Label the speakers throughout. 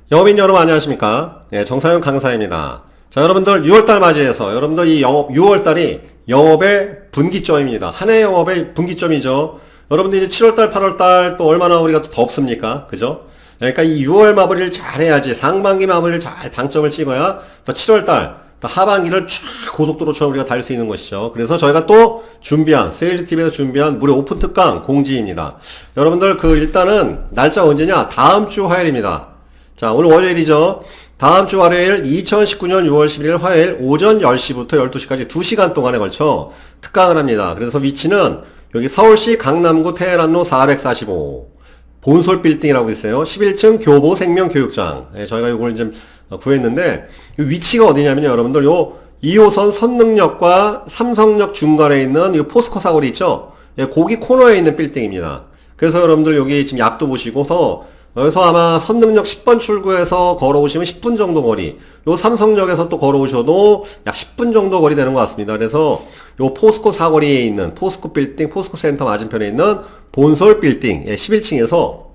Speaker 1: 영업인 여러분 안녕하십니까? 네, 정사윤 강사입니다. 자, 여러분들 6월달 맞이해서 여러분들 이 6월달이 영업의 분기점입니다. 한 해 영업의 분기점이죠. 여러분들 이제 7월달, 8월달 또 얼마나 우리가 또 덥습니까? 그죠? 그러니까 이 6월 마무리를 잘 해야지, 상반기 마무리를 잘 방점을 찍어야 또 7월달, 또 하반기를 쫙 고속도로처럼 우리가 달릴 수 있는 것이죠. 그래서 저희가 또 준비한, 세일즈TV에서 준비한 무료 오픈 특강 공지입니다. 여러분들 일단은 날짜 언제냐? 다음 주 화요일입니다. 자, 오늘 월요일이죠. 다음 주 월요일 2019년 6월 11일 화요일 오전 10시부터 12시까지 2시간 동안에 걸쳐 특강을 합니다. 그래서 위치는 여기 서울시 강남구 테헤란로 445 본솔 빌딩이라고 있어요. 11층 교보 생명교육장. 네, 저희가 이걸 좀 구했는데 위치가 어디냐면요. 여러분들 요 2호선 선릉역과 삼성역 중간에 있는 이 포스코 사거리 있죠? 예, 거기 코너에 있는 빌딩입니다. 그래서 여러분들 여기 지금 약도 보시고서 여기서 아마 선릉역 10번 출구에서 걸어오시면 10분 정도 거리, 요 삼성역에서 또 걸어오셔도 약 10분 정도 거리 되는 것 같습니다. 그래서 요 포스코 사거리에 있는 포스코 빌딩, 포스코 센터 맞은편에 있는 본솔 빌딩 11층에서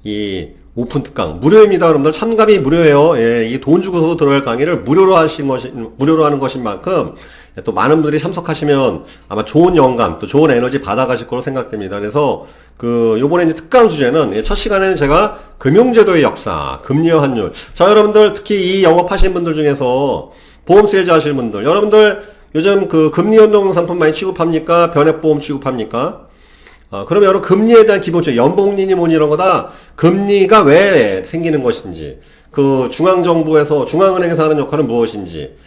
Speaker 1: 이 오픈 특강 무료입니다. 여러분들 참가비 무료예요. 예, 이 돈 주고서 들어갈 강의를 무료로 하는 것인 만큼 또 많은 분들이 참석하시면 아마 좋은 영감 또 좋은 에너지 받아가실 거로 생각됩니다. 그래서 요번에 이제 특강 주제는 첫 시간에는 제가 금융제도의 역사, 금리와 환율. 자, 여러분들 특히 이 영업하시는 분들 중에서 보험 세일즈 하시는 분들, 여러분들 요즘 금리 연동 상품 많이 취급합니까? 변액보험 취급합니까? 그러면 여러분 금리에 대한 기본적 연봉리니 뭐니 이런 거다 금리가 왜 생기는 것인지 중앙정부에서 중앙은행에서 하는 역할은 무엇인지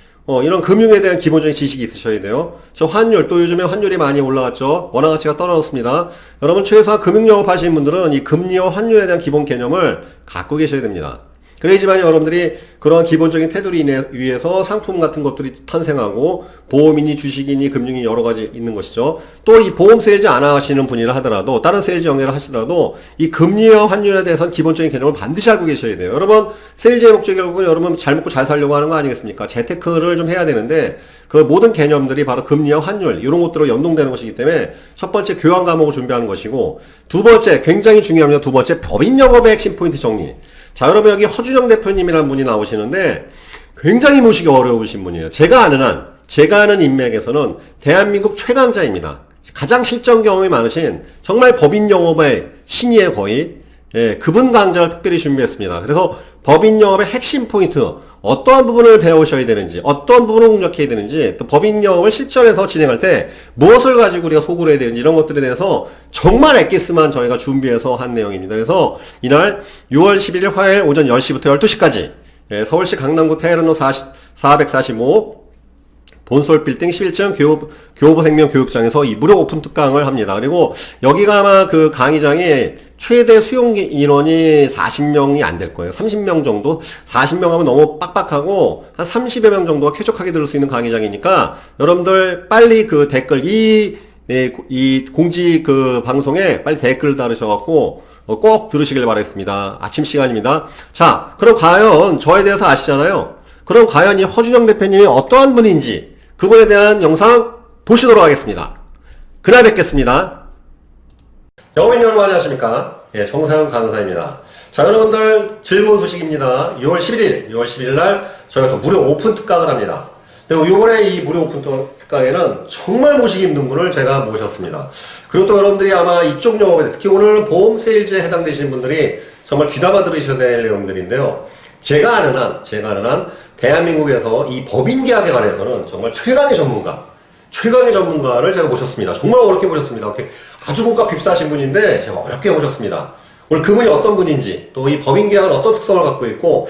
Speaker 1: 이런 금융에 대한 기본적인 지식이 있으셔야 돼요. 저 환율 또 요즘에 환율이 많이 올라갔죠. 원화 가치가 떨어졌습니다. 여러분 최소한 금융 영업하시는 분들은 이 금리와 환율에 대한 기본 개념을 갖고 계셔야 됩니다. 그래야지만 여러분들이 그러한 기본적인 테두리 위에서 상품 같은 것들이 탄생하고 보험이니 주식이니 금융이 여러 가지 있는 것이죠. 또 이 보험 세일즈 안 하시는 분이라 하더라도 다른 세일즈 영역을 하시더라도 이 금리와 환율에 대해서는 기본적인 개념을 반드시 알고 계셔야 돼요. 여러분 세일즈의 목적이 결국은 여러분 잘 먹고 잘 살려고 하는 거 아니겠습니까? 재테크를 좀 해야 되는데 그 모든 개념들이 바로 금리와 환율 이런 것들로 연동되는 것이기 때문에 첫 번째 교환 과목을 준비하는 것이고 두 번째 굉장히 중요합니다. 두 번째 법인 영업의 핵심 포인트 정리. 자, 여러분 여기 허준영 대표님이라는 분이 나오시는데 굉장히 모시기 어려우신 분이에요. 제가 아는 인맥에서는 대한민국 최강자입니다. 가장 실전 경험이 많으신 정말 법인 영업의 신이에요, 거의. 예, 그분 강좌를 특별히 준비했습니다. 그래서 법인 영업의 핵심 포인트, 어떠한 부분을 배우셔야 되는지, 어떤 부분을 공략해야 되는지, 또 법인 영업을 실전에서 진행할 때 무엇을 가지고 우리가 소구를 해야 되는지 이런 것들에 대해서 정말 엑기스만 저희가 준비해서 한 내용입니다. 그래서 이날 6월 11일 화요일 오전 10시부터 12시까지 서울시 강남구 테헤란로 445 본솔 빌딩 11층 교보 생명교육장에서 이 무료 오픈 특강을 합니다. 그리고 여기가 아마 강의장이 최대 수용 인원이 40명이 안 될 거예요. 30명 정도? 40명 하면 너무 빡빡하고 한 30여 명 정도가 쾌적하게 들을 수 있는 강의장이니까 여러분들 빨리 댓글 이 공지 방송에 빨리 댓글 달으셔갖고 꼭 들으시길 바라겠습니다. 아침 시간입니다. 자, 그럼 과연 저에 대해서 아시잖아요. 그럼 과연 이 허준영 대표님이 어떠한 분인지 그분에 대한 영상 보시도록 하겠습니다. 그날 뵙겠습니다. 영업인 여러분 안녕하십니까? 예, 정사윤 강사입니다. 자, 여러분들 즐거운 소식입니다. 6월 11일 날 저희가 또 무료 오픈 특강을 합니다. 그리고 이번에 이 무료 오픈 특강에는 정말 모시기 힘든 분을 제가 모셨습니다. 그리고 또 여러분들이 아마 이쪽 영업에 특히 오늘 보험 세일즈에 해당되시는 분들이 정말 귀담아 들으셔야 될 내용들인데요. 제가 아는 한 대한민국에서 이 법인 계약에 관해서는 정말 최강의 전문가를 제가 모셨습니다. 정말 어렵게 모셨습니다. 아주 몸값 휩싸신 분인데 제가 어렵게 모셨습니다. 오늘 그분이 어떤 분인지 또 이 법인 계약은 어떤 특성을 갖고 있고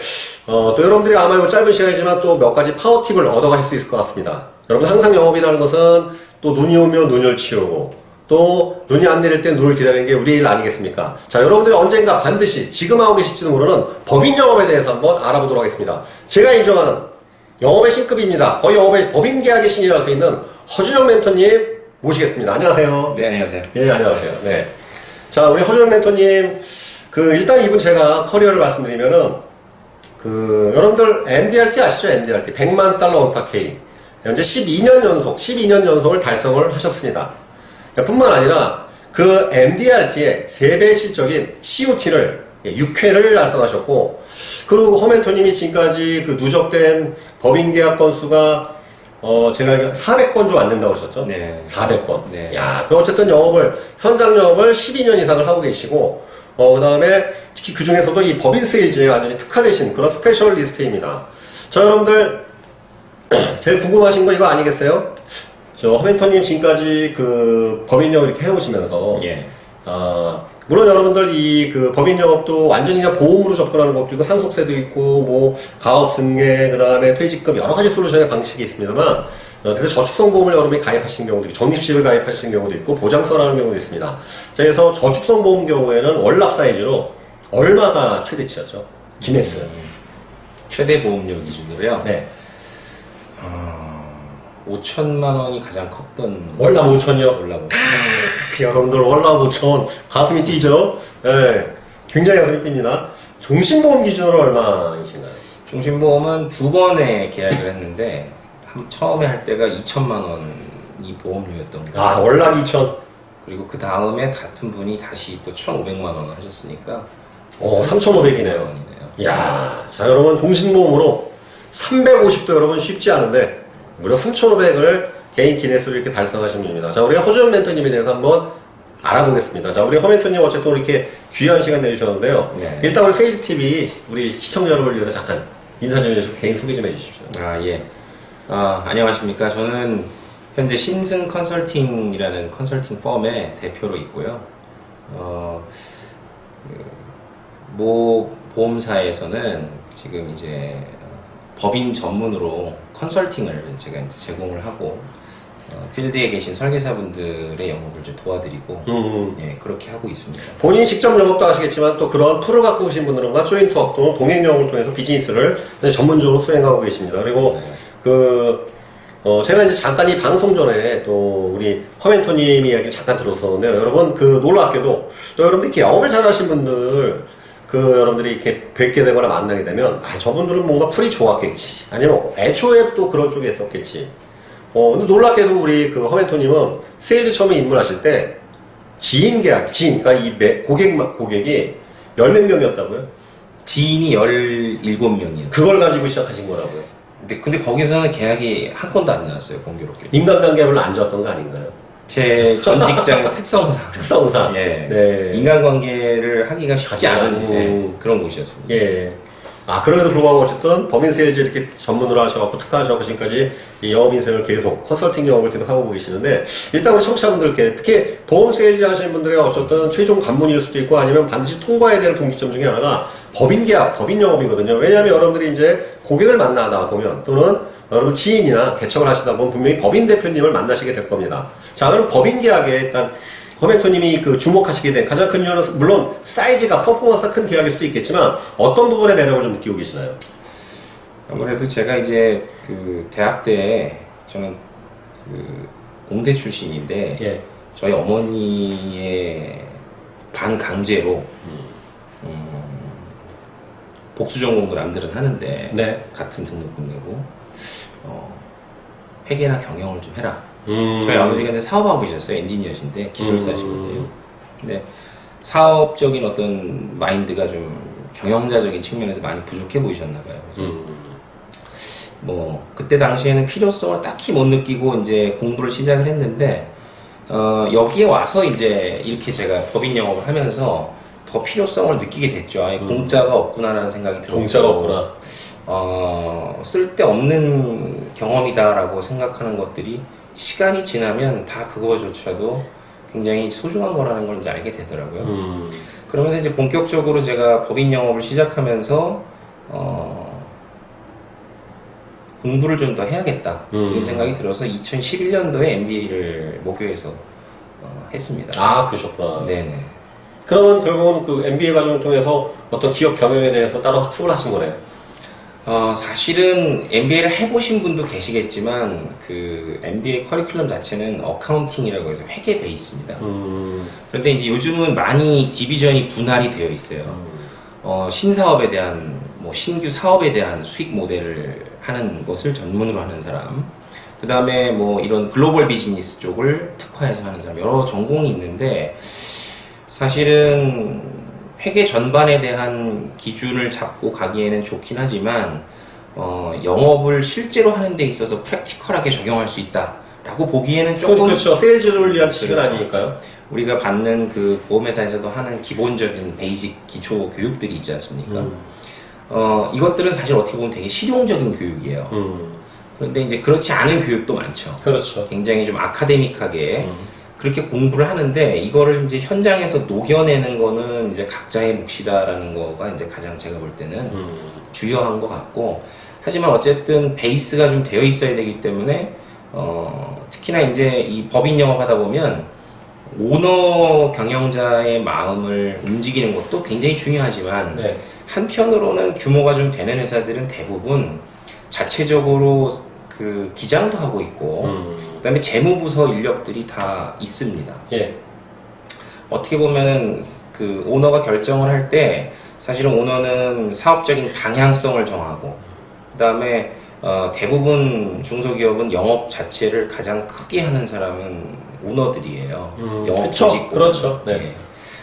Speaker 1: 또 여러분들이 아마 이 짧은 시간이지만 또 몇 가지 파워 팁을 얻어가실 수 있을 것 같습니다. 여러분 항상 영업이라는 것은 또 눈이 오면 눈을 치우고 또 눈이 안 내릴 때 눈을 기다리는 게 우리 일 아니겠습니까? 자, 여러분들이 언젠가 반드시 지금 하고 계실지도 모르는 법인 영업에 대해서 한번 알아보도록 하겠습니다. 제가 인정하는 영업의 신급입니다. 거의 영업의 법인 계약의 신이라고 할 수 있는 허준영 멘토님 모시겠습니다. 안녕하세요.
Speaker 2: 네, 안녕하세요.
Speaker 1: 예, 안녕하세요. 네. 자, 우리 허준영 멘토님, 일단 이분 제가 커리어를 말씀드리면은, 여러분들 MDRT 아시죠? MDRT. 100만 달러 원탁회의. 현재 12년 연속을 달성을 하셨습니다. 뿐만 아니라 그 MDRT의 3배 실적인 COT를 예, 6회를 달성하셨고, 그리고 허멘토님이 지금까지 그 누적된 법인 계약 건수가 제가 알기로 400건 좀 안 된다고 하셨죠?
Speaker 2: 네.
Speaker 1: 400건.
Speaker 2: 네.
Speaker 1: 야, 그 어쨌든 현장 영업을 12년 이상을 하고 계시고, 그 다음에 특히 그 중에서도 이 법인 세일즈에 완전히 특화되신 그런 스페셜리스트입니다. 자, 여러분들, 제일 궁금하신 거 이거 아니겠어요? 저 허멘토님 지금까지 그 법인 영업 이렇게 해오시면서,
Speaker 2: 예.
Speaker 1: 물론 여러분들 이 그 법인 영업도 완전히 그냥 보험으로 접근하는 것도 있고 상속세도 있고 뭐 가업 승계 그다음에 퇴직금 여러 가지 솔루션의 방식이 있습니다만 그래서 저축성 보험을 여러분이 가입하시는 경우도 있고 적립식을 가입하시는 경우도 있고 보장서라는 경우도 있습니다. 자, 그래서 저축성 보험 경우에는 월납 사이즈로 얼마가 최대치였죠? 기네스.
Speaker 2: 최대 보험료 기준으로요.
Speaker 1: 네.
Speaker 2: 5천만 원이 가장 컸던
Speaker 1: 월납 5천이요?
Speaker 2: 월납 5천.
Speaker 1: 여러분들 월납 5천 가슴이 뛰죠? 네. 굉장히 가슴이 뜁니다. 종신보험 기준으로 얼마이신가요?
Speaker 2: 종신보험은 2번에 계약을 했는데 처음에 할 때가 2천만 원이 보험료였던 거예요.
Speaker 1: 아, 월납 2천.
Speaker 2: 그리고 그 다음에 같은 분이 다시 또 1,500만 원 하셨으니까
Speaker 1: 3,500이네요. 이야, 자, 여러분, 종신보험으로 350도 여러분 쉽지 않은데, 무려 3,500을 개인 기네스로 이렇게 달성하신 분입니다. 자, 우리 허주현 멘토님에 대해서 한번 알아보겠습니다. 자, 우리 허 멘토님 어쨌든 이렇게 귀한 시간 내주셨는데요.
Speaker 2: 네.
Speaker 1: 일단 우리 세일즈TV, 우리 시청자 여러분을 위해서 잠깐 인사 좀 해주시고 개인 소개 좀 해주십시오.
Speaker 2: 예. 안녕하십니까. 저는 현재 신승 컨설팅이라는 컨설팅 펌의 대표로 있고요. 모 보험사에서는 지금 이제 법인 전문으로 컨설팅을 제가 이제 제공을 하고 필드에 계신 설계사분들의 영업을 좀 도와드리고 예, 그렇게 하고 있습니다.
Speaker 1: 본인 직접 영업도 하시겠지만 또 그런 풀을 갖고 오신 분들과 조인트업 또는 동행 영업을 통해서 비즈니스를 전문적으로 수행하고 계십니다. 그리고 제가 이제 잠깐 이 방송 전에 또 우리 허멘토님 이야기 잠깐 들었었는데요. 여러분 놀랍게도 또 여러분들 이렇게 영업을 잘 하신 분들 여러분들이 이렇게 뵙게 되거나 만나게 되면 저분들은 뭔가 풀이 좋았겠지 아니면 애초에 또 그런 쪽에 있었겠지. 근데 놀랍게도 우리 허멘토님은 세일즈 처음에 입문하실 때 지인 계약, 그러니까 이 고객이 10몇 명이었다고요?
Speaker 2: 지인이 17명이요.
Speaker 1: 그걸 가지고 시작하신 거라고요?
Speaker 2: 근데 거기서는 계약이 한 건도 안 나왔어요, 공교롭게.
Speaker 1: 인간관계가 별로 안 좋았던 거 아닌가요?
Speaker 2: 제 전 직장의 특성상.
Speaker 1: 특성상.
Speaker 2: 예.
Speaker 1: 네.
Speaker 2: 인간관계를 하기가 쉽지 않은 그런 곳이었습니다.
Speaker 1: 예. 그럼에도 불구하고 어쨌든 법인 세일즈 이렇게 전문으로 하셔갖고 특화하셔갖고 지금까지 이 영업 인생을 계속 컨설팅 영업을 계속 하고 계시는데 일단 우리 청취자분들께 특히 보험 세일즈 하시는 분들의 어쨌든 최종 관문일 수도 있고 아니면 반드시 통과해야 될 동기점 중에 하나가 법인 계약, 법인 영업이거든요. 왜냐하면 여러분들이 이제 고객을 만나다 보면 또는 여러분 지인이나 개척을 하시다 보면 분명히 법인 대표님을 만나시게 될 겁니다. 자, 그럼 법인 계약에 일단 허멘토님이 주목하시게 된 가장 큰 이유는 물론 사이즈가 퍼포먼스가 큰 계약일 수도 있겠지만 어떤 부분의 매력을 좀 느끼고 계시나요?
Speaker 2: 아무래도 제가 이제 대학 때 저는 공대 출신인데
Speaker 1: 예.
Speaker 2: 저희 어머니의 반강제로 복수 전공도 남들은 하는데
Speaker 1: 네.
Speaker 2: 같은 등록금 내고 회계나 경영을 좀 해라. 저희 아버지가 이제 사업하고 계셨어요. 엔지니어신데 기술사시거든요. 근데 사업적인 어떤 마인드가 좀 경영자적인 측면에서 많이 부족해 보이셨나 봐요. 그래서 그때 당시에는 필요성을 딱히 못 느끼고 이제 공부를 시작을 했는데 여기에 와서 이제 이렇게 제가 법인 영업을 하면서 더 필요성을 느끼게 됐죠. 공짜가 없구나라는 생각이 들었고
Speaker 1: 공짜가 없구나.
Speaker 2: 쓸데없는 경험이다라고 생각하는 것들이 시간이 지나면 다 그거조차도 굉장히 소중한 거라는 걸 이제 알게 되더라고요. 그러면서 이제 본격적으로 제가 법인 영업을 시작하면서 공부를 좀 더 해야겠다 이런 생각이 들어서 2011년도에 MBA를 모교에서 했습니다.
Speaker 1: 그러셨구나.
Speaker 2: 네네.
Speaker 1: 그러면 결국은 MBA 과정을 통해서 어떤 기업 경영에 대해서 따로 학습을 하신 거네요.
Speaker 2: 사실은 MBA를 해보신 분도 계시겠지만 MBA 커리큘럼 자체는 어카운팅이라고 해서 회계 베이스입니다. 그런데 이제 요즘은 많이 디비전이 분할이 되어 있어요. 신사업에 대한 신규 사업에 대한 수익 모델을 하는 것을 전문으로 하는 사람, 그 다음에 이런 글로벌 비즈니스 쪽을 특화해서 하는 사람, 여러 전공이 있는데 사실은 회계 전반에 대한 기준을 잡고 가기에는 좋긴 하지만 영업을 실제로 하는 데 있어서 프랙티컬하게 적용할 수 있다라고 보기에는 조금
Speaker 1: 그렇죠. 세일즈를 위한 지식은
Speaker 2: 그렇죠.
Speaker 1: 아니니까요.
Speaker 2: 우리가 받는 그 보험회사에서도 하는 기본적인 베이직 기초 교육들이 있지 않습니까? 이것들은 사실 어떻게 보면 되게 실용적인 교육이에요. 그런데 이제 그렇지 않은 교육도 많죠.
Speaker 1: 그렇죠.
Speaker 2: 굉장히 좀 아카데믹하게 그렇게 공부를 하는데 이거를 이제 현장에서 녹여내는 거는 이제 각자의 몫이다라는 거가 이제 가장 제가 볼 때는 주요한 것 같고, 하지만 어쨌든 베이스가 좀 되어 있어야 되기 때문에 특히나 이제 이 법인 영업하다 보면 오너 경영자의 마음을 움직이는 것도 굉장히 중요하지만
Speaker 1: 네.
Speaker 2: 한편으로는 규모가 좀 되는 회사들은 대부분 자체적으로 그 기장도 하고 있고 그다음에 재무부서 인력들이 다 있습니다.
Speaker 1: 예.
Speaker 2: 어떻게 보면은 그 오너가 결정을 할 때 사실은 오너는 사업적인 방향성을 정하고 그다음에 대부분 중소기업은 영업 자체를 가장 크게 하는 사람은 오너들이에요. 영업
Speaker 1: 그쵸.
Speaker 2: 조직.
Speaker 1: 그렇죠. 네.
Speaker 2: 예.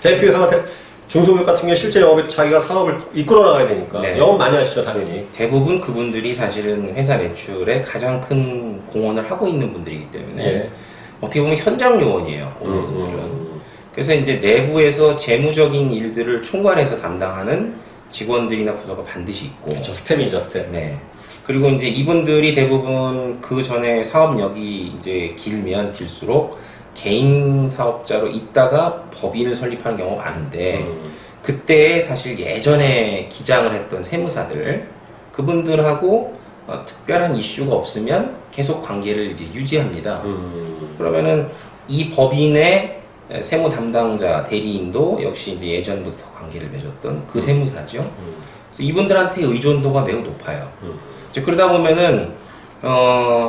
Speaker 1: 대표회사가 중소기업 같은 경우에 실제 영업에 자기가 사업을 이끌어 나가야 되니까
Speaker 2: 네.
Speaker 1: 영업 많이 하시죠, 당연히.
Speaker 2: 대부분 그분들이 사실은 회사 매출에 가장 큰 공헌을 하고 있는 분들이기 때문에
Speaker 1: 예.
Speaker 2: 어떻게 보면 현장 요원이에요, 오너분들은. 그래서 이제 내부에서 재무적인 일들을 총괄해서 담당하는 직원들이나 부서가 반드시 있고.
Speaker 1: 그렇죠. 스텝이죠, 스텝.
Speaker 2: 네. 그리고 이제 이분들이 대부분 그 전에 사업력이 이제 길면 길수록 개인 사업자로 있다가 법인을 설립하는 경우가 많은데 그때 사실 예전에 기장을 했던 세무사들 그분들하고 특별한 이슈가 없으면 계속 관계를 이제 유지합니다. 그러면은 이 법인의 세무 담당자 대리인도 역시 이제 예전부터 관계를 맺었던 그 세무사죠. 그래서 이분들한테 의존도가 매우 높아요. 이제 그러다 보면은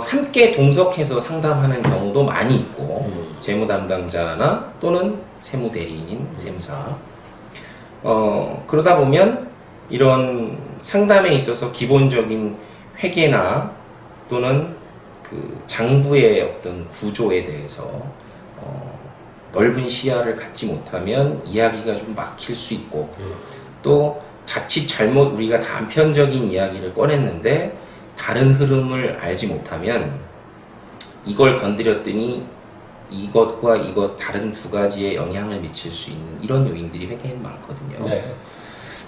Speaker 2: 함께 동석해서 상담하는 경우도 많이 있고 재무 담당자나 또는 세무 대리인, 세무사. 그러다 보면 이런 상담에 있어서 기본적인 회계나 또는 그 장부의 어떤 구조에 대해서 넓은 시야를 갖지 못하면 이야기가 좀 막힐 수 있고 또 자칫 잘못 우리가 단편적인 이야기를 꺼냈는데 다른 흐름을 알지 못하면 이걸 건드렸더니 이것과 이것 다른 두 가지에 영향을 미칠 수 있는 이런 요인들이 회계에는 많거든요.
Speaker 1: 네.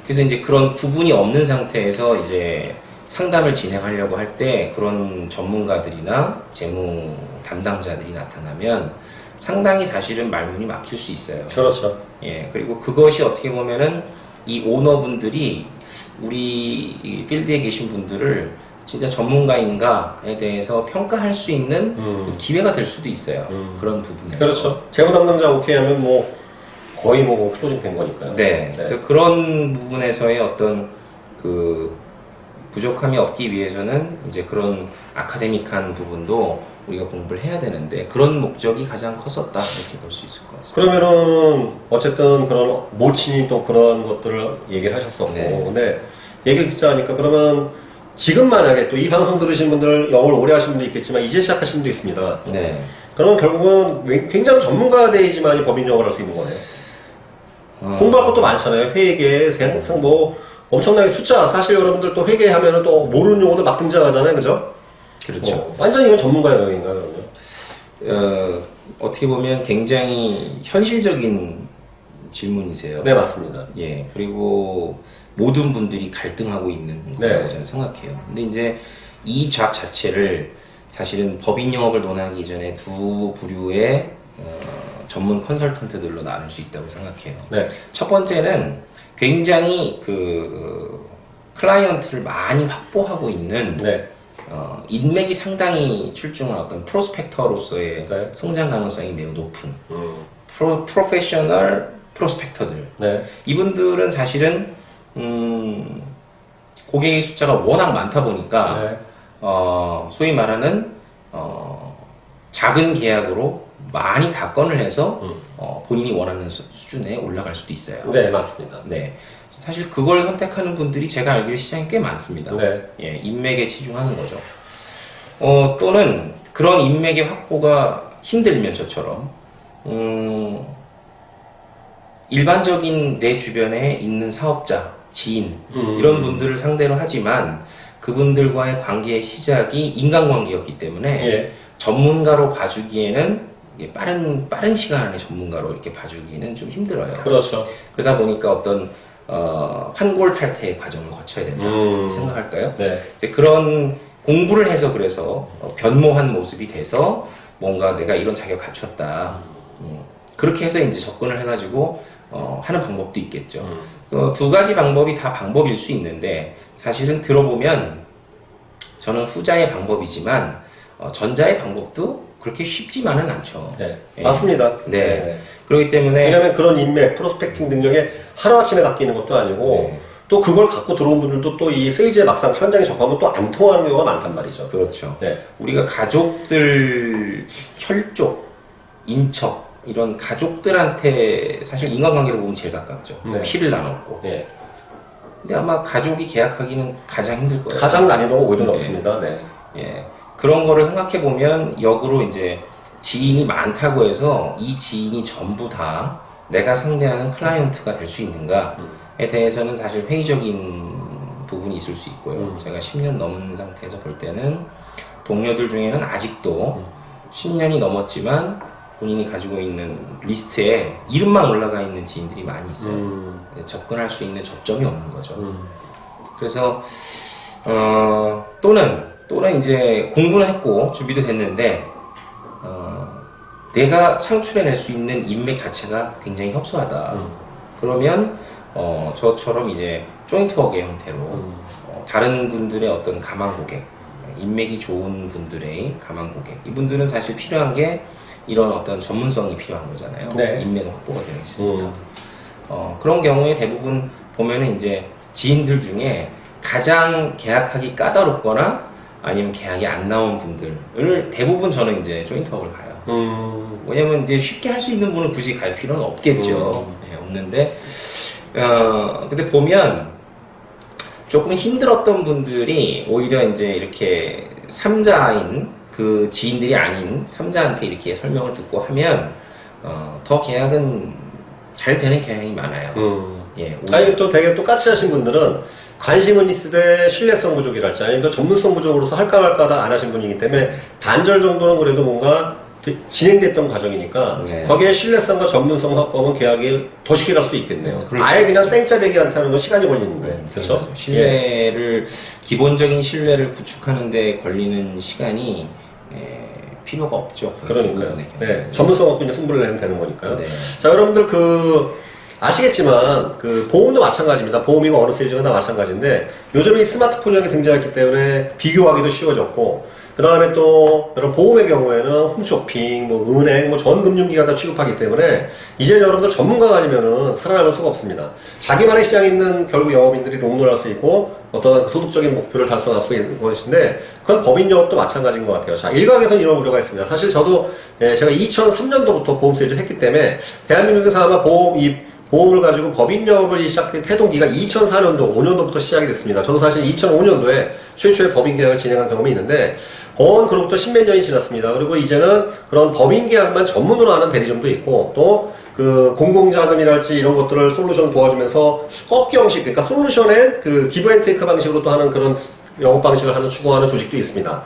Speaker 2: 그래서 이제 그런 구분이 없는 상태에서 이제 상담을 진행하려고 할 때 그런 전문가들이나 재무 담당자들이 나타나면 상당히 사실은 말문이 막힐 수 있어요.
Speaker 1: 그렇죠.
Speaker 2: 예, 그리고 그것이 어떻게 보면은 이 오너분들이 우리 이 필드에 계신 분들을 진짜 전문가인가에 대해서 평가할 수 있는 기회가 될 수도 있어요. 그런 부분에서.
Speaker 1: 그렇죠. 재무 담당자 오케이 하면 뭐 거의 뭐 클로징 된 거니까요.
Speaker 2: 네. 그래서 그런 부분에서의 어떤 그 부족함이 없기 위해서는 이제 그런 아카데믹한 부분도 우리가 공부를 해야 되는데 그런 목적이 가장 컸었다 이렇게 볼 수 있을 것 같습니다.
Speaker 1: 그러면은 어쨌든 그런 모친이 또 그런 것들을 얘기를 하셨었고
Speaker 2: 네.
Speaker 1: 근데 얘기를 진짜 하니까 그러면 지금 만약에 또 이 방송 들으신 분들 영어를 오래 하신 분도 있겠지만 이제 시작하신 분도 있습니다.
Speaker 2: 네.
Speaker 1: 그러면 결국은 굉장히 전문가가 돼야지만이 법인 영어를 할 수 있는 거네요. 공부할 것도 많잖아요. 회계, 뭐 엄청나게 숫자 사실 여러분들 또 회계하면은 또 모르는 용어도 막 등장하잖아요, 그죠?
Speaker 2: 그렇죠.
Speaker 1: 완전히 이건 전문가 영역인가요, 그러면?
Speaker 2: 어떻게 보면 굉장히 현실적인 질문이세요.
Speaker 1: 네, 맞습니다.
Speaker 2: 예, 그리고 모든 분들이 갈등하고 있는 거라고
Speaker 1: 네.
Speaker 2: 저는 생각해요. 근데 이제 이 잡 자체를 사실은 법인 영업을 논하기 전에 두 부류의 전문 컨설턴트들로 나눌 수 있다고 생각해요.
Speaker 1: 네.
Speaker 2: 첫 번째는 굉장히 그 클라이언트를 많이 확보하고 있는
Speaker 1: 네.
Speaker 2: 인맥이 상당히 출중한 어떤 프로스펙터로서의
Speaker 1: 네.
Speaker 2: 성장 가능성이 매우 높은 프로페셔널 프로스펙터들.
Speaker 1: 네.
Speaker 2: 이분들은 사실은 고객의 숫자가 워낙 많다 보니까
Speaker 1: 네.
Speaker 2: 소위 말하는 작은 계약으로 많이 답건을 해서 본인이 원하는 수준에 올라갈 수도 있어요.
Speaker 1: 네, 맞습니다.
Speaker 2: 네. 사실 그걸 선택하는 분들이 제가 알기로 시장에 꽤 많습니다.
Speaker 1: 네.
Speaker 2: 예, 인맥에 치중하는 거죠. 또는 그런 인맥의 확보가 힘들면 저처럼 일반적인 내 주변에 있는 사업자, 지인 이런 분들을 상대로 하지만 그분들과의 관계의 시작이 인간관계였기 때문에
Speaker 1: 예.
Speaker 2: 전문가로 봐주기에는 이게 빠른 시간 안에 전문가로 이렇게 봐주기는 좀 힘들어요.
Speaker 1: 그렇죠.
Speaker 2: 그러다 보니까 어떤 환골탈태의 과정을 거쳐야 된다 생각할까요?
Speaker 1: 네.
Speaker 2: 이제 그런 공부를 해서 그래서 변모한 모습이 돼서 뭔가 내가 이런 자격 갖췄다. 그렇게 해서 이제 접근을 해가지고 하는 방법도 있겠죠. 두 가지 방법이 다 방법일 수 있는데 사실은 들어보면 저는 후자의 방법이지만 전자의 방법도 그렇게 쉽지만은 않죠.
Speaker 1: 네.
Speaker 2: 예.
Speaker 1: 맞습니다.
Speaker 2: 네. 그렇기 때문에
Speaker 1: 왜냐면 그런 인맥, 프로스펙팅 능력에 하루아침에 닦이는 것도 아니고
Speaker 2: 네.
Speaker 1: 또 그걸 갖고 들어온 분들도 또 이 세일즈에 막상 현장에 접하면 또 안 통하는 경우가 많단 말이죠.
Speaker 2: 그렇죠.
Speaker 1: 네.
Speaker 2: 우리가 가족들 혈족, 인척 이런 가족들한테 사실 인간관계로 보면 제일 가깝죠.
Speaker 1: 네.
Speaker 2: 피를 나눴고.
Speaker 1: 네.
Speaker 2: 근데 아마 가족이 계약하기는 가장 힘들 거예요.
Speaker 1: 가장 난이도가 오히려
Speaker 2: 네.
Speaker 1: 높습니다. 네.
Speaker 2: 예. 그런 거를 생각해 보면 역으로 이제 지인이 많다고 해서 이 지인이 전부 다 내가 상대하는 클라이언트가 될 수 있는가에 대해서는 사실 회의적인 부분이 있을 수 있고요. 제가 10년 넘은 상태에서 볼 때는 동료들 중에는 아직도 10년이 넘었지만 본인이 가지고 있는 리스트에 이름만 올라가 있는 지인들이 많이 있어요. 접근할 수 있는 접점이 없는 거죠. 그래서 또는 이제 공부는 했고 준비도 됐는데 내가 창출해낼 수 있는 인맥 자체가 굉장히 협소하다. 그러면 저처럼 이제 조인트워크의 형태로 다른 분들의 어떤 가망 고객, 인맥이 좋은 분들의 가망 고객, 이분들은 사실 필요한 게 이런 어떤 전문성이 필요한 거잖아요.
Speaker 1: 네.
Speaker 2: 인맥은 확보가 되어 있으니까. 그런 경우에 대부분 보면은 이제 지인들 중에 가장 계약하기 까다롭거나 아니면 계약이 안 나온 분들을 대부분 저는 이제 조인트워크를 가요. 왜냐면 이제 쉽게 할 수 있는 분은 굳이 갈 필요는 없겠죠. 네, 없는데, 근데 보면 조금 힘들었던 분들이 오히려 이제 이렇게 3자인 그 지인들이 아닌 3자한테 이렇게 설명을 듣고 하면, 더 계약은 잘 되는 경향이 많아요. 예,
Speaker 1: 아니 또 되게 똑같이 하신 분들은 관심은 있으되 신뢰성 부족이랄지 아니면 또 전문성 부족으로서 할까 말까 하다 안 하신 분이기 때문에 반절 정도는 그래도 뭔가 진행됐던 과정이니까
Speaker 2: 네.
Speaker 1: 거기에 신뢰성과 전문성 확보하면 계약이 더 쉽게 갈 수 있겠네요. 아예 그냥 생짜배기한테 하는 건 시간이 걸리는데 그렇죠?
Speaker 2: 신뢰를 기본적인 신뢰를 구축하는 데 걸리는 시간이 필요가 없죠.
Speaker 1: 그러니까요. 네. 전문성 갖고 이제 승부를 내면 되는 거니까요.
Speaker 2: 네.
Speaker 1: 자, 여러분들 아시겠지만 보험도 마찬가지입니다. 보험이고 어느 세일즈가 다 마찬가지인데 요즘에 스마트폰이 등장했기 때문에 비교하기도 쉬워졌고 그 다음에 또 여러분 보험의 경우에는 홈쇼핑, 은행, 전 금융기관 다 취급하기 때문에 이제 여러분들 전문가가 아니면은 살아남을 수가 없습니다. 자기만의 시장에 있는 결국 영업인들이 롱런할 수 있고 어떤 소득적인 목표를 달성할 수 있는 것인데 그건 법인 영업도 마찬가지인 것 같아요. 자, 일각에서는 이런 우려가 있습니다. 사실 저도 제가 2003년도부터 보험 세일즈를 했기 때문에 대한민국에서 아마 보험을 가지고 법인 영업을 시작한 태동기가 2004년도, 5년도부터 시작이 됐습니다. 저도 사실 2005년도에 최초의 법인 계약을 진행한 경험이 있는데, 그로부터 10몇 년이 지났습니다. 그리고 이제는 그런 법인 계약만 전문으로 하는 대리점도 있고, 또 공공자금이랄지 이런 것들을 솔루션 도와주면서 꺾기 형식, 그러니까 솔루션의 기브 앤 테이크 방식으로 또 하는 그런 영업 방식을 추구하는 조직도 있습니다.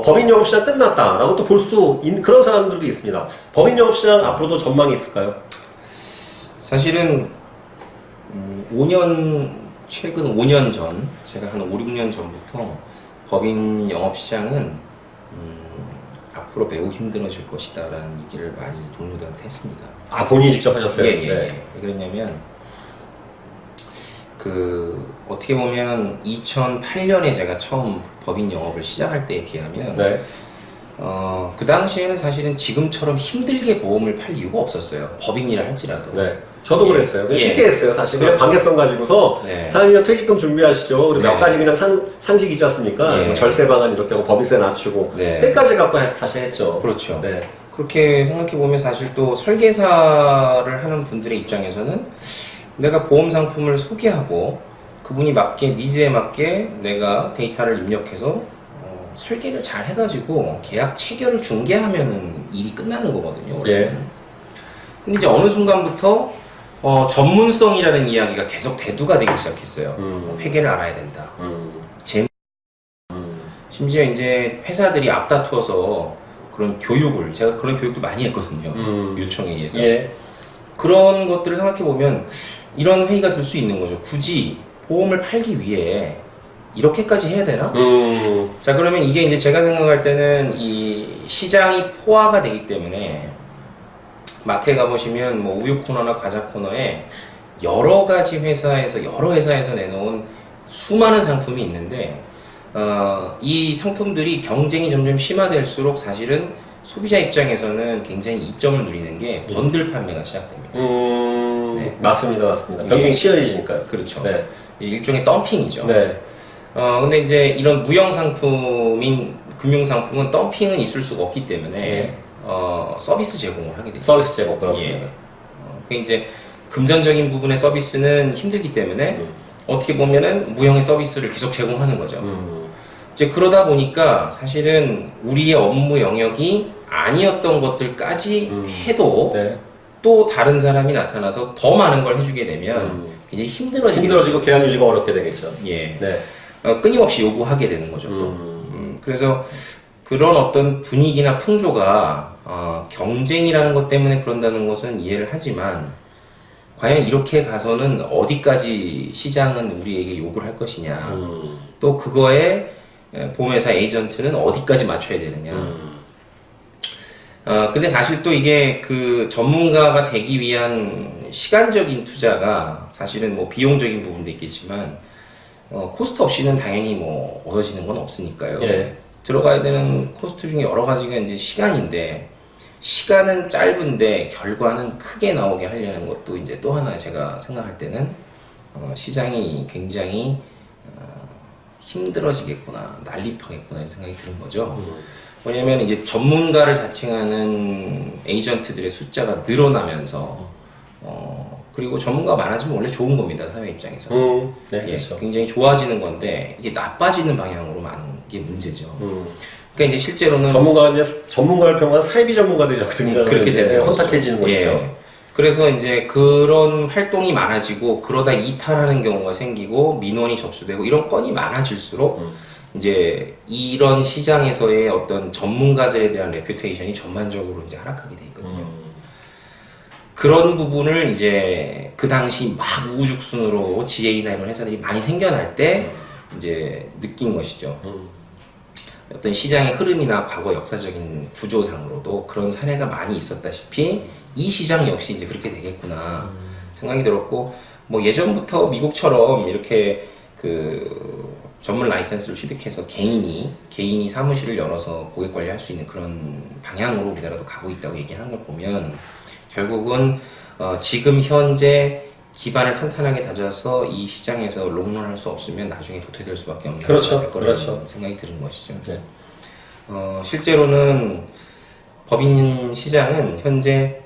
Speaker 1: 법인 영업시장 끝났다라고 또 볼 수 있는 그런 사람들도 있습니다. 법인 영업시장 앞으로도 전망이 있을까요?
Speaker 2: 사실은 최근 5년 전, 제가 한 5, 6년 전부터 법인 영업시장은 앞으로 매우 힘들어질 것이다 라는 얘기를 많이 동료들한테 했습니다.
Speaker 1: 아, 본인이 직접 하셨어요?
Speaker 2: 예. 왜 그러냐면 어떻게 보면 2008년에 제가 처음 법인 영업을 시작할 때에 비하면
Speaker 1: 네.
Speaker 2: 그 당시에는 사실은 지금처럼 힘들게 보험을 팔 이유가 없었어요. 법인이라 할지라도.
Speaker 1: 네. 저도 그랬어요. 그냥 쉽게 했어요. 사실 그냥
Speaker 2: 그렇죠.
Speaker 1: 관계성 가지고서
Speaker 2: 네.
Speaker 1: 그냥 퇴직금 준비하시죠. 그리고 몇
Speaker 2: 네.
Speaker 1: 가지 그냥 상식이지 않습니까?
Speaker 2: 네.
Speaker 1: 절세 방안 이렇게 하고 법인세 낮추고
Speaker 2: 네.
Speaker 1: 끝까지 갖고 사실 했죠.
Speaker 2: 그렇죠.
Speaker 1: 네.
Speaker 2: 그렇게 생각해보면 사실 또 설계사를 하는 분들의 입장에서는 내가 보험 상품을 소개하고 그분이 니즈에 맞게 내가 데이터를 입력해서 설계를 잘 해가지고 계약 체결을 중개하면은 일이 끝나는 거거든요. 원래는.
Speaker 1: 예.
Speaker 2: 근데 이제 어느 순간부터 전문성이라는 이야기가 계속 대두가 되기 시작했어요. 회계를 알아야 된다. 심지어 이제 회사들이 앞다투어서 그런 교육을, 제가 그런 교육도 많이 했거든요. 요청에 의해서.
Speaker 1: 예.
Speaker 2: 그런 것들을 생각해보면 이런 회의가 들 수 있는 거죠. 굳이 보험을 팔기 위해 이렇게까지 해야 되나? 자, 그러면 이게 이제 제가 생각할 때는 이 시장이 포화가 되기 때문에 마트에 가보시면 뭐 우유 코너나 과자 코너에 여러 가지 회사에서, 여러 회사에서 내놓은 수많은 상품이 있는데, 이 상품들이 경쟁이 점점 심화될수록 사실은 소비자 입장에서는 굉장히 이점을 누리는 게 번들 판매가 시작됩니다.
Speaker 1: 네. 맞습니다, 맞습니다. 경쟁이 치열해지니까요.
Speaker 2: 그렇죠.
Speaker 1: 네.
Speaker 2: 일종의 덤핑이죠.
Speaker 1: 네.
Speaker 2: 근데 이제 이런 무형 상품인 금융 상품은 덤핑은 있을 수가 없기 때문에
Speaker 1: 네.
Speaker 2: 서비스 제공을 하게 되죠.
Speaker 1: 서비스 제공, 그렇습니다.
Speaker 2: 그 이제 금전적인 부분의 서비스는 힘들기 때문에 어떻게 보면은 무형의 서비스를 계속 제공하는 거죠. 이제 그러다 보니까 사실은 우리의 업무 영역이 아니었던 것들까지 해도
Speaker 1: 네.
Speaker 2: 또 다른 사람이 나타나서 더 많은 걸 해주게 되면 굉장히
Speaker 1: 힘들어지고 계약 유지가 어렵게 되겠죠.
Speaker 2: 예.
Speaker 1: 네.
Speaker 2: 끊임없이 요구하게 되는 거죠. 또. 그래서 그런 어떤 분위기나 풍조가 경쟁이라는 것 때문에 그런다는 것은 이해를 하지만 과연 이렇게 가서는 어디까지 시장은 우리에게 요구를 할 것이냐, 또 그거에 보험회사 에이전트는 어디까지 맞춰야 되느냐. 근데 사실 또 이게 그 전문가가 되기 위한 시간적인 투자가 사실은 뭐 비용적인 부분도 있겠지만 코스트 없이는 당연히 뭐 얻어지는 건 없으니까요.
Speaker 1: 예.
Speaker 2: 들어가야 되는 코스트 중에 여러 가지가 이제 시간인데, 시간은 짧은데 결과는 크게 나오게 하려는 것도 이제 또 하나 제가 생각할 때는 시장이 굉장히 힘들어지겠구나, 난립하겠구나 이런 생각이 드는 거죠. 왜냐면 이제 전문가를 자칭하는 에이전트들의 숫자가 늘어나면서 그리고 전문가 많아지면 원래 좋은 겁니다, 사회 입장에서.
Speaker 1: 네, 그렇죠.
Speaker 2: 굉장히 좋아지는 건데 이게 나빠지는 방향으로 많은 게 문제죠. 그러니까 이제 실제로는
Speaker 1: 전문가를 평가한 사이비 전문가들이 등장하는
Speaker 2: 그렇게 되는
Speaker 1: 혼탁해지는 것이죠.
Speaker 2: 예. 그래서 이제 그런 활동이 많아지고 그러다 이탈하는 경우가 생기고 민원이 접수되고 이런 건이 많아질수록 이제 이런 시장에서의 어떤 전문가들에 대한 레퓨테이션이 전반적으로 이제 하락하게 돼 있거든요. 그런 부분을 이제 그 당시 막 우후죽순으로 GA나 이런 회사들이 많이 생겨날 때 이제 느낀 것이죠. 어떤 시장의 흐름이나 과거 역사적인 구조상으로도 그런 사례가 많이 있었다시피 이 시장 역시 이제 그렇게 되겠구나 생각이 들었고, 뭐 예전부터 미국처럼 이렇게 그 전문 라이센스를 취득해서 개인이 사무실을 열어서 고객 관리할 수 있는 그런 방향으로 우리나라도 가고 있다고 얘기하는 걸 보면 결국은 지금 현재 기반을 탄탄하게 다져서 이 시장에서 롱런할 수 없으면 나중에 도태될 수밖에 없는
Speaker 1: 그렇죠. 그렇죠.
Speaker 2: 생각이 드는 것이죠.
Speaker 1: 네.
Speaker 2: 실제로는 법인 시장은 현재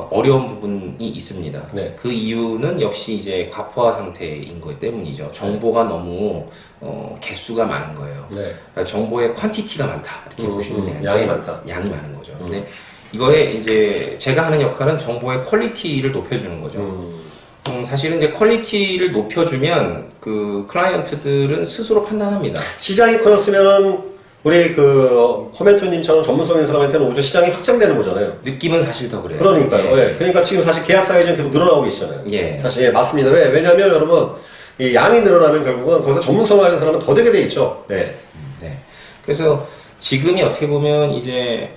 Speaker 2: 어려운 부분이 있습니다.
Speaker 1: 네.
Speaker 2: 그 이유는 역시 이제 과포화 상태인 것 때문이죠. 정보가 너무 개수가 많은 거예요.
Speaker 1: 네.
Speaker 2: 그러니까 정보의 퀄리티가 많다 이렇게 보시면 되는데
Speaker 1: 양이 많다.
Speaker 2: 양이 많은 거죠. 근데 이거에 이제 제가 하는 역할은 정보의 퀄리티를 높여주는 거죠. 사실은 이제 퀄리티를 높여주면 그 클라이언트들은 스스로 판단합니다.
Speaker 1: 시장이 커졌으면 우리 그 코멘토님처럼 전문성 있는 사람한테는 오히려 시장이 확장되는 거잖아요.
Speaker 2: 느낌은 사실 더 그래요.
Speaker 1: 그러니까요.
Speaker 2: 예.
Speaker 1: 예. 그러니까 지금 사실 계약 사회전 계속 늘어나고 계시잖아요.
Speaker 2: 예.
Speaker 1: 사실 맞습니다. 왜냐하면 여러분 이 양이 늘어나면 결국은 거기서 전문성을 하는 사람은 더 되게 돼 있죠. 네.
Speaker 2: 네. 그래서 지금이 어떻게 보면 이제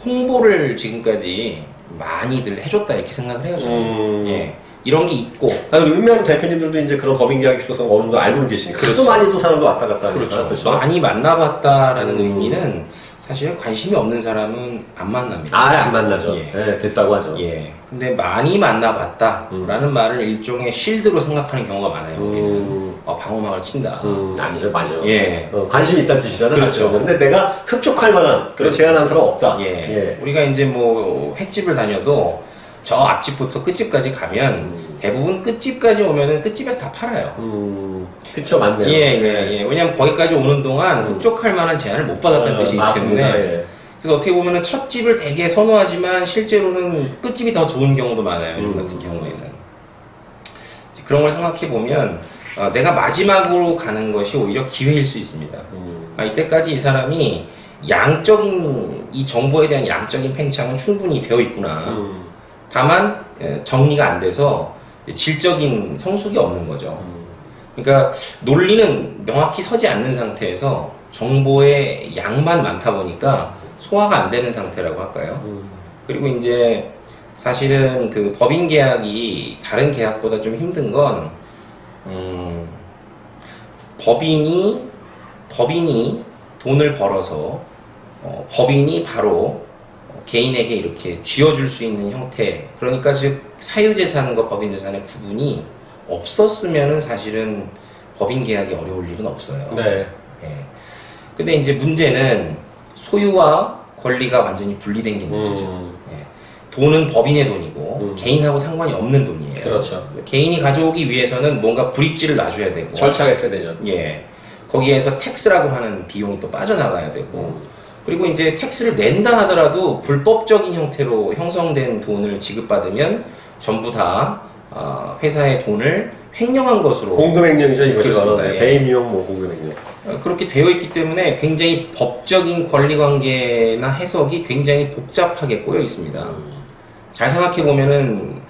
Speaker 2: 홍보를 지금까지 많이들 해줬다 이렇게 생각을 해요. 저는. 예. 이런 게 있고.
Speaker 1: 유명한 대표님들도 이제 그런 법인 계약 필요성 어느 정도 알고는 계시니까.
Speaker 2: 그렇죠.
Speaker 1: 하도 많이 또 사람도 왔다 갔다 하니까.
Speaker 2: 그렇죠.
Speaker 1: 그렇죠.
Speaker 2: 많이 만나봤다라는 의미는 사실 관심이 없는 사람은 안 만납니다.
Speaker 1: 안 만나죠.
Speaker 2: 예.
Speaker 1: 네, 됐다고 하죠.
Speaker 2: 예. 근데 많이 만나봤다라는 말을 일종의 쉴드로 생각하는 경우가 많아요. 우리는 방어막을 친다.
Speaker 1: 아니죠, 맞아요.
Speaker 2: 예.
Speaker 1: 관심 있다는 뜻이잖아요.
Speaker 2: 그렇죠.
Speaker 1: 근데 내가 흡족할 만한 그런 제안하는 사람 없다.
Speaker 2: 예.
Speaker 1: 예.
Speaker 2: 우리가 이제 뭐 횟집을 다녀도 저 앞집부터 끝집까지 가면 대부분 끝집까지 오면은 끝집에서 다 팔아요.
Speaker 1: 그쵸, 맞네요.
Speaker 2: 예. 왜냐면 거기까지 오는 동안 흡족할 만한 제안을 못 받았다는 뜻이기
Speaker 1: 맞습니다.
Speaker 2: 때문에.
Speaker 1: 예.
Speaker 2: 그래서 어떻게 보면은 첫 집을 되게 선호하지만 실제로는 끝집이 더 좋은 경우도 많아요. 요즘 같은 경우에는. 그런 걸 생각해 보면 내가 마지막으로 가는 것이 오히려 기회일 수 있습니다. 이때까지 이 사람이 양적인 이 정보에 대한 양적인 팽창은 충분히 되어 있구나. 다만 정리가 안 돼서 질적인 성숙이 없는 거죠. 그러니까 논리는 명확히 서지 않는 상태에서 정보의 양만 많다 보니까 소화가 안 되는 상태라고 할까요? 그리고 이제 사실은 그 법인 계약이 다른 계약보다 좀 힘든 건 법인이 돈을 벌어서 법인이 바로 개인에게 이렇게 쥐어줄 수 있는 형태, 그러니까 즉 사유재산과 법인재산의 구분이 없었으면은 사실은 법인 계약이 어려울 일은 없어요.
Speaker 1: 네.
Speaker 2: 예. 근데 이제 문제는 소유와 권리가 완전히 분리된 게 문제죠. 예. 돈은 법인의 돈이고 개인하고 상관이 없는 돈이에요.
Speaker 1: 그렇죠.
Speaker 2: 개인이 가져오기 위해서는 뭔가 브릿지를 놔줘야 되고
Speaker 1: 절차가 있어야 되죠.
Speaker 2: 예. 거기에서 텍스라고 하는 비용이 또 빠져나가야 되고 그리고 이제 텍스를 낸다 하더라도 불법적인 형태로 형성된 돈을 지급받으면 전부 다 회사의 돈을 횡령한 것으로
Speaker 1: 공금횡령이죠, 이것이 바로.
Speaker 2: 그렇습니다. 예.
Speaker 1: 배임용 공금횡령.
Speaker 2: 그렇게 되어 있기 때문에 굉장히 법적인 권리관계나 해석이 굉장히 복잡하게 꼬여 있습니다. 잘 생각해 보면은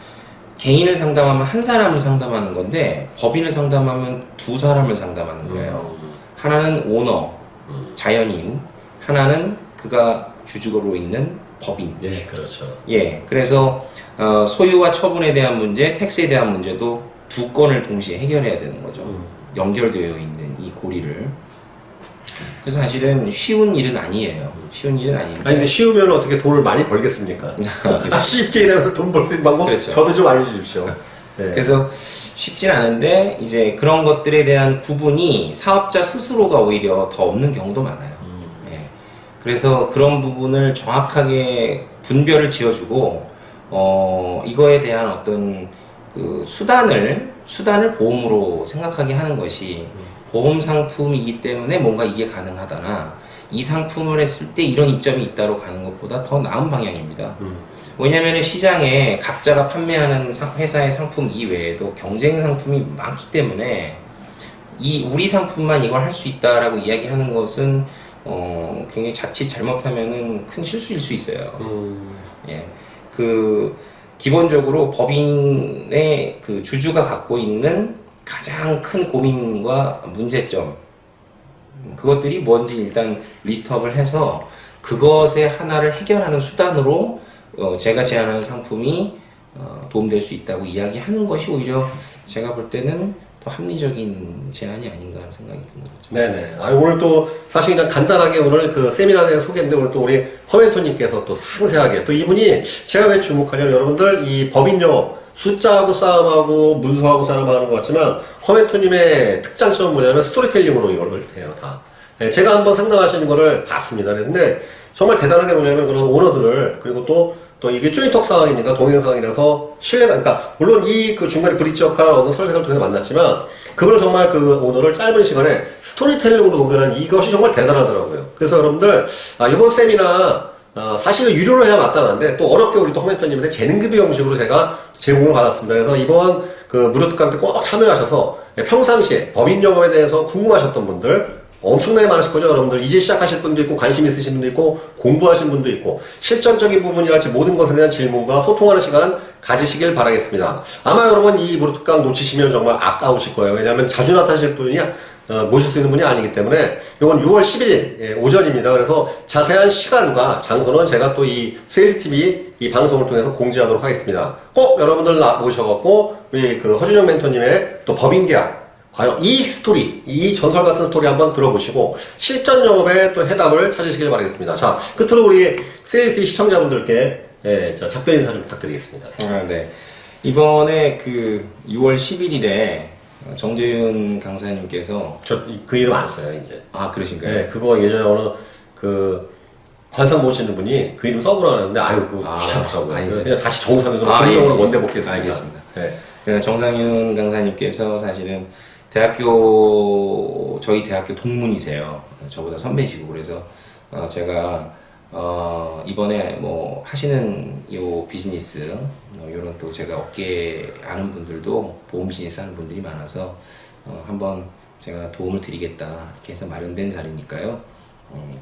Speaker 2: 개인을 상담하면 한 사람을 상담하는 건데 법인을 상담하면 두 사람을 상담하는 거예요. 하나는 오너, 자연인, 하나는 그가 주주로 있는 법인.
Speaker 1: 네, 그렇죠.
Speaker 2: 예, 그래서 소유와 처분에 대한 문제, 텍스에 대한 문제도 두 건을 동시에 해결해야 되는 거죠. 연결되어 있는 이 고리를. 그래서 사실은 쉬운 일은 아니에요. 쉬운 일은 아닌데.
Speaker 1: 아니, 근데 쉬우면 어떻게 돈을 많이 벌겠습니까? 쉽게 일하면서 돈 벌 수 있는 방법?
Speaker 2: 그렇죠.
Speaker 1: 저도 좀 알려주십시오. 네.
Speaker 2: 그래서 쉽진 않은데 이제 그런 것들에 대한 구분이 사업자 스스로가 오히려 더 없는 경우도 많아요. 예. 그래서 그런 부분을 정확하게 분별을 지어주고 이거에 대한 어떤 그 수단을 보험으로 생각하게 하는 것이 보험 상품이기 때문에 뭔가 이게 가능하다나 이 상품을 했을 때 이런 이점이 있다로 가는 것보다 더 나은 방향입니다. 왜냐하면 시장에 각자가 판매하는 회사의 상품 이외에도 경쟁 상품이 많기 때문에 우리 상품만 이걸 할 수 있다라고 이야기하는 것은 굉장히 자칫 잘못하면은 큰 실수일 수 있어요. 예, 기본적으로 법인의 그 주주가 갖고 있는 가장 큰 고민과 문제점, 그것들이 뭔지 일단 리스트업을 해서 그것의 하나를 해결하는 수단으로 제가 제안하는 상품이 도움될 수 있다고 이야기하는 것이 오히려 제가 볼 때는 더 합리적인 제안이 아닌가 하는 생각이 드는 거죠.
Speaker 1: 네네. 오늘 또 사실 그냥 간단하게 오늘 그 세미나에 소개했는데 오늘 또 우리 허멘토님께서 또 상세하게 또 이분이 제가 왜 주목하냐면 여러분들 이 법인용 숫자하고 싸움하고 문서하고 싸움하는 것 같지만 허멘토님의 특장점은 뭐냐면 스토리텔링으로 이걸 해요 다. 네, 제가 한번 상담하시는 거를 봤습니다. 그런데 정말 대단한 게 뭐냐면 그런 오너들을 그리고 또 이게 조인턱 상황입니다. 동행 상황이라서 신뢰가, 그러니까 물론 이 그 중간에 브릿지 역할 어느 설계사를 통해서 만났지만 그걸 정말 그 오너를 짧은 시간에 스토리텔링으로 녹여낸 이것이 정말 대단하더라고요. 그래서 여러분들 이번 세미나 사실은 유료로 해야 마땅한데 또 어렵게 우리 또 허멘토님한테 재능급여 형식으로 제가 제공을 받았습니다. 그래서 이번 그 무료 특강 때 꼭 참여하셔서 평상시에 법인 영업에 대해서 궁금하셨던 분들 엄청나게 많으실 거죠, 여러분들. 이제 시작하실 분도 있고, 관심 있으신 분도 있고, 공부하신 분도 있고, 실전적인 부분이랄지 모든 것에 대한 질문과 소통하는 시간 가지시길 바라겠습니다. 아마 여러분 이 무료 특강 놓치시면 정말 아까우실 거예요. 왜냐하면 자주 나타나실 분이 모실 수 있는 분이 아니기 때문에 이건 6월 11일 오전입니다. 그래서 자세한 시간과 장소는 제가 또 이 세일즈TV 이 방송을 통해서 공지하도록 하겠습니다. 꼭 여러분들 모셔갖고 우리 그 허준영 멘토님의 또 법인계약 과연 이 스토리, 이 전설 같은 스토리 한번 들어보시고 실전 영업에 또 해답을 찾으시길 바라겠습니다. 자, 끝으로 우리 세일즈TV 시청자분들께 작별 인사 좀 부탁드리겠습니다.
Speaker 2: 네. 이번에 그 6월 11일에 정재윤 강사님께서
Speaker 1: 저 그 이름 안 써요, 이제.
Speaker 2: 그러신가요?
Speaker 1: 네, 그거 예전에 어느 그 관상 모시는 분이 그 이름 써보라 하는데 귀찮더라고요. 그냥 다시 정상으로 본명으로 원대 복귀했습니다.
Speaker 2: 알겠습니다.
Speaker 1: 네.
Speaker 2: 정상윤 강사님께서 사실은 저희 대학교 동문이세요. 저보다 선배시고 그래서 제가 이번에 뭐 하시는 요 비즈니스, 요런 또 제가 업계 아는 분들도 보험 비즈니스 하는 분들이 많아서, 한번 제가 도움을 드리겠다. 이렇게 해서 마련된 자리니까요.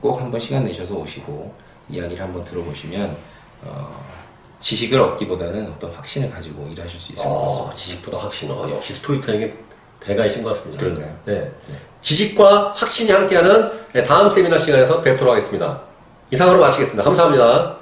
Speaker 2: 꼭 한번 시간 내셔서 오시고, 이야기를 한번 들어보시면, 지식을 얻기보다는 어떤 확신을 가지고 일하실 수 있을 것 같습니다.
Speaker 1: 지식보다 확신. 역시 스토리텔링의 대가이신 것 같습니다.
Speaker 2: 그런가요?
Speaker 1: 네. 지식과 확신이 함께하는 다음 세미나 시간에서 뵙도록 하겠습니다. 이상으로 마치겠습니다. 감사합니다.